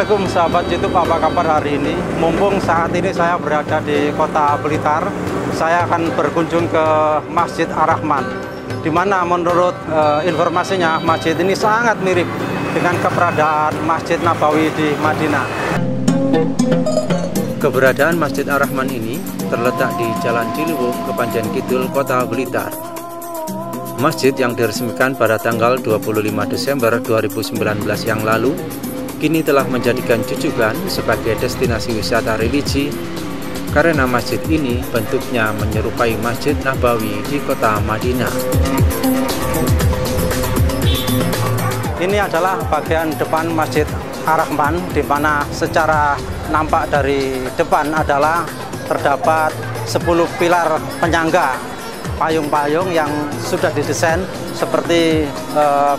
Assalamualaikum sahabat YouTube, apa kabar hari ini? Mumpung saat ini saya berada di kota Blitar, saya akan berkunjung ke Masjid Ar-Rahman, di mana menurut informasinya masjid ini sangat mirip dengan keberadaan Masjid Nabawi di Madinah. Keberadaan Masjid Ar-Rahman ini terletak di Jalan Ciliwung, Kepanjen Kidul, Kota Blitar. Masjid yang diresmikan pada tanggal 25 Desember 2019 yang lalu kini telah menjadikan Jujugan sebagai destinasi wisata religi karena masjid ini bentuknya menyerupai Masjid Nabawi di kota Madinah. Ini adalah bagian depan Masjid Ar-Rahman, di mana secara nampak dari depan adalah terdapat 10 pilar penyangga payung-payung yang sudah didesain seperti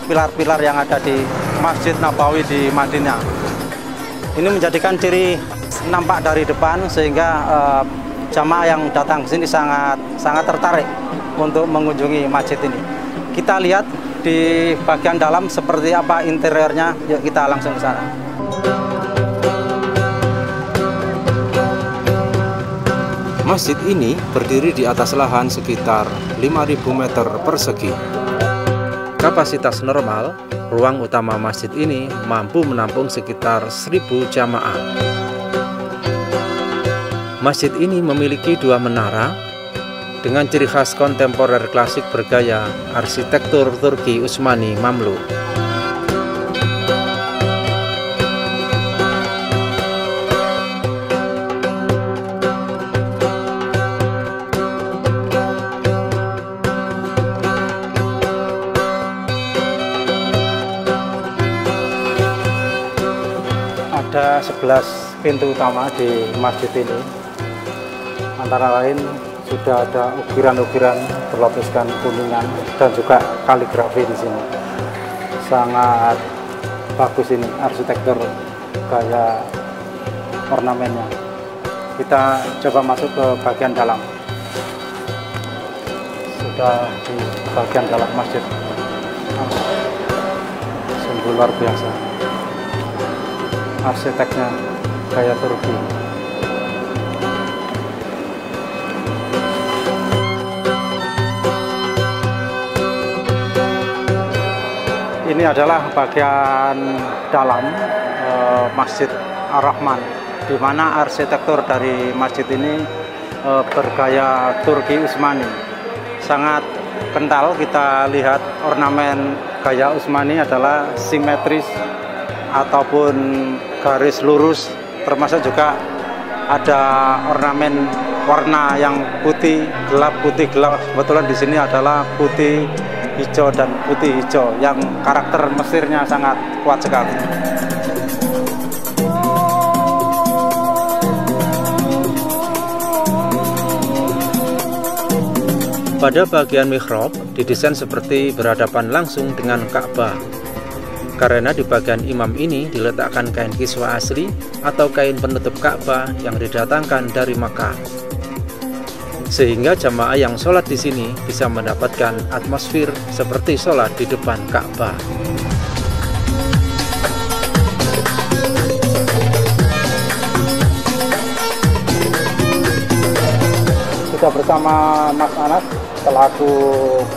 pilar-pilar yang ada di Masjid Nabawi di Madinah. Ini menjadikan ciri nampak dari depan sehingga jamaah yang datang ke sini sangat tertarik untuk mengunjungi masjid ini. Kita lihat di bagian dalam seperti apa interiornya. Yuk kita langsung ke sana. Masjid ini berdiri di atas lahan sekitar 5.000 meter persegi. Kapasitas normal, ruang utama masjid ini mampu menampung sekitar 1.000 jamaah. Masjid ini memiliki 2 menara dengan ciri khas kontemporer klasik bergaya arsitektur Turki Utsmani Mamluk. Ada 11 pintu utama di masjid ini, antara lain sudah ada ukiran-ukiran berlapiskan kuningan dan juga kaligrafi di sini. Sangat bagus ini arsitektur gaya ornamennya. Kita coba masuk ke bagian dalam. Sudah di bagian dalam masjid. Sungguh luar biasa. Arsiteknya gaya Turki. Ini adalah bagian dalam Masjid Ar-Rahman, di mana arsitektur dari masjid ini bergaya Turki Utsmani. Sangat kental, kita lihat ornamen gaya Utsmani adalah simetris ataupun garis lurus, termasuk juga ada ornamen warna yang putih gelap. Kebetulan di sini adalah putih hijau dan putih hijau yang karakter Mesirnya sangat kuat sekali. Pada bagian mihrab didesain seperti berhadapan langsung dengan Ka'bah. Karena di bagian imam ini diletakkan kain kiswa asli atau kain penutup Ka'bah yang didatangkan dari Makkah, sehingga jamaah yang sholat di sini bisa mendapatkan atmosfer seperti sholat di depan Ka'bah. Kita bersama Mas Anas selaku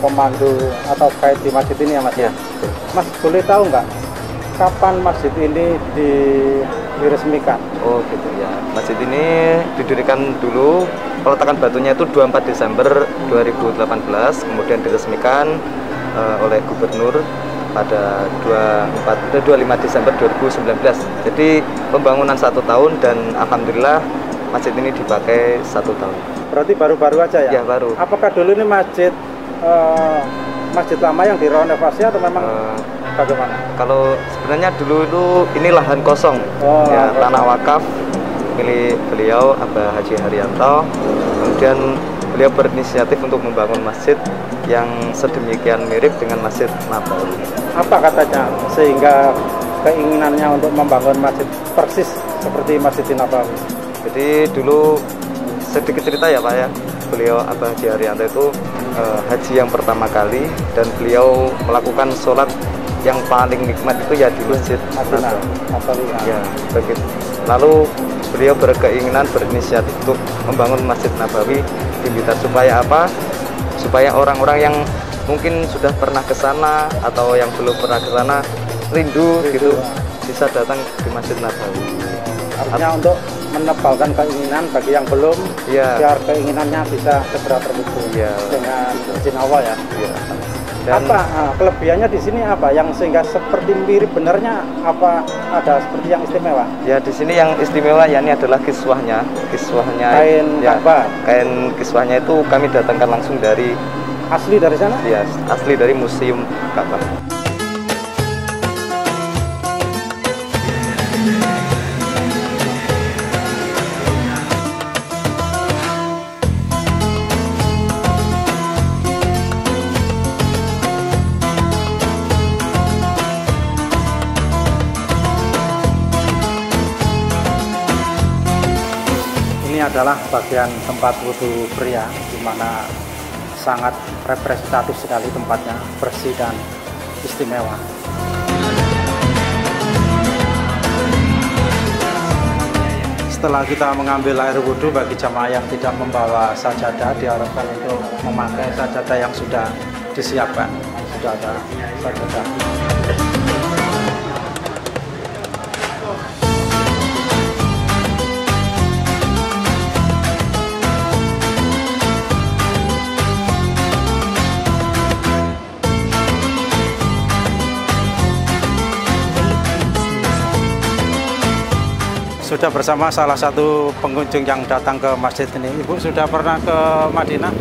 pemandu atau guide di masjid ini ya Mas ya. Mas, boleh tahu nggak kapan masjid ini diresmikan? Oh gitu ya. Masjid ini didirikan dulu, peletakan batunya itu 24 Desember 2018, kemudian diresmikan oleh Gubernur pada 25 Desember 2019. Jadi pembangunan 1 tahun dan alhamdulillah masjid ini dipakai 1 tahun. Berarti baru-baru aja ya? Ya baru. Apakah dulu ini masjid lama yang direnovasi atau memang bagaimana? Kalau sebenarnya dulu itu ini lahan kosong, ya tanah wakaf milik beliau Abah Haji Haryanto. Kemudian beliau berinisiatif untuk membangun masjid yang sedemikian mirip dengan Masjid Nabawi. Apa katanya sehingga keinginannya untuk membangun masjid persis seperti Masjid Nabawi? Jadi dulu sedikit cerita ya Pak ya, beliau Abah Haji Haryanto itu haji yang pertama kali dan beliau melakukan sholat yang paling nikmat itu ya di Masjid Nabawi. Ya, begitu. Lalu beliau berkeinginan, berinisiatif untuk membangun Masjid Nabawi di Blitar. Supaya apa? Supaya orang-orang yang mungkin sudah pernah ke sana atau yang belum pernah ke sana rindu gitu bisa datang di Masjid Nabawi. Artinya untuk menebalkan keinginan bagi yang belum, biar keinginannya bisa segera terwujud dengan izin Allah ya. Dan apa kelebihannya di sini apa yang sehingga seperti mirip benarnya, apa ada seperti yang istimewa? Ya di sini yang istimewa ya ini adalah kiswahnya kain Ka'bah. Kain kiswahnya itu kami datangkan langsung dari asli dari sana? Ya, asli dari Museum Ka'bah. Ini adalah bagian tempat wudhu pria, di mana sangat representatif sekali tempatnya, bersih dan istimewa. Setelah kita mengambil air wudhu, bagi jamaah yang tidak membawa sajadah diharapkan untuk memakai sajadah yang sudah disiapkan. Sudah ada sajadah. Sudah bersama salah satu pengunjung yang datang ke masjid ini. Ibu sudah pernah ke Madinah?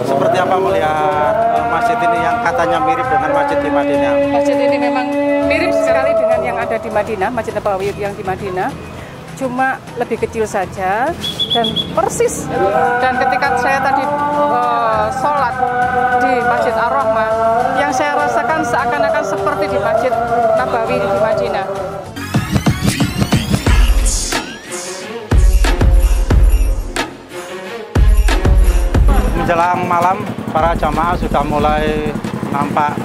Seperti apa melihat masjid ini yang katanya mirip dengan masjid di Madinah? Masjid ini memang mirip sekali dengan yang ada di Madinah, Masjid Nabawi yang di Madinah. Cuma lebih kecil saja dan persis. Dan ketika saya tadi sholat di Masjid Ar-Rahmah, yang saya rasakan seakan-akan seperti di Masjid Nabawi di Madinah. Menjelang malam, para jamaah sudah mulai nampak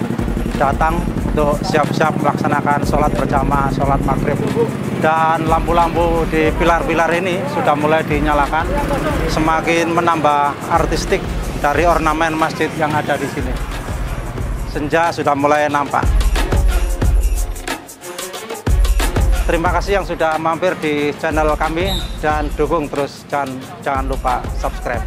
datang untuk siap-siap melaksanakan sholat berjamaah, sholat maghrib. Dan lampu-lampu di pilar-pilar ini sudah mulai dinyalakan, semakin menambah artistik dari ornamen masjid yang ada di sini. Senja sudah mulai nampak. Terima kasih yang sudah mampir di channel kami dan dukung terus, jangan lupa subscribe.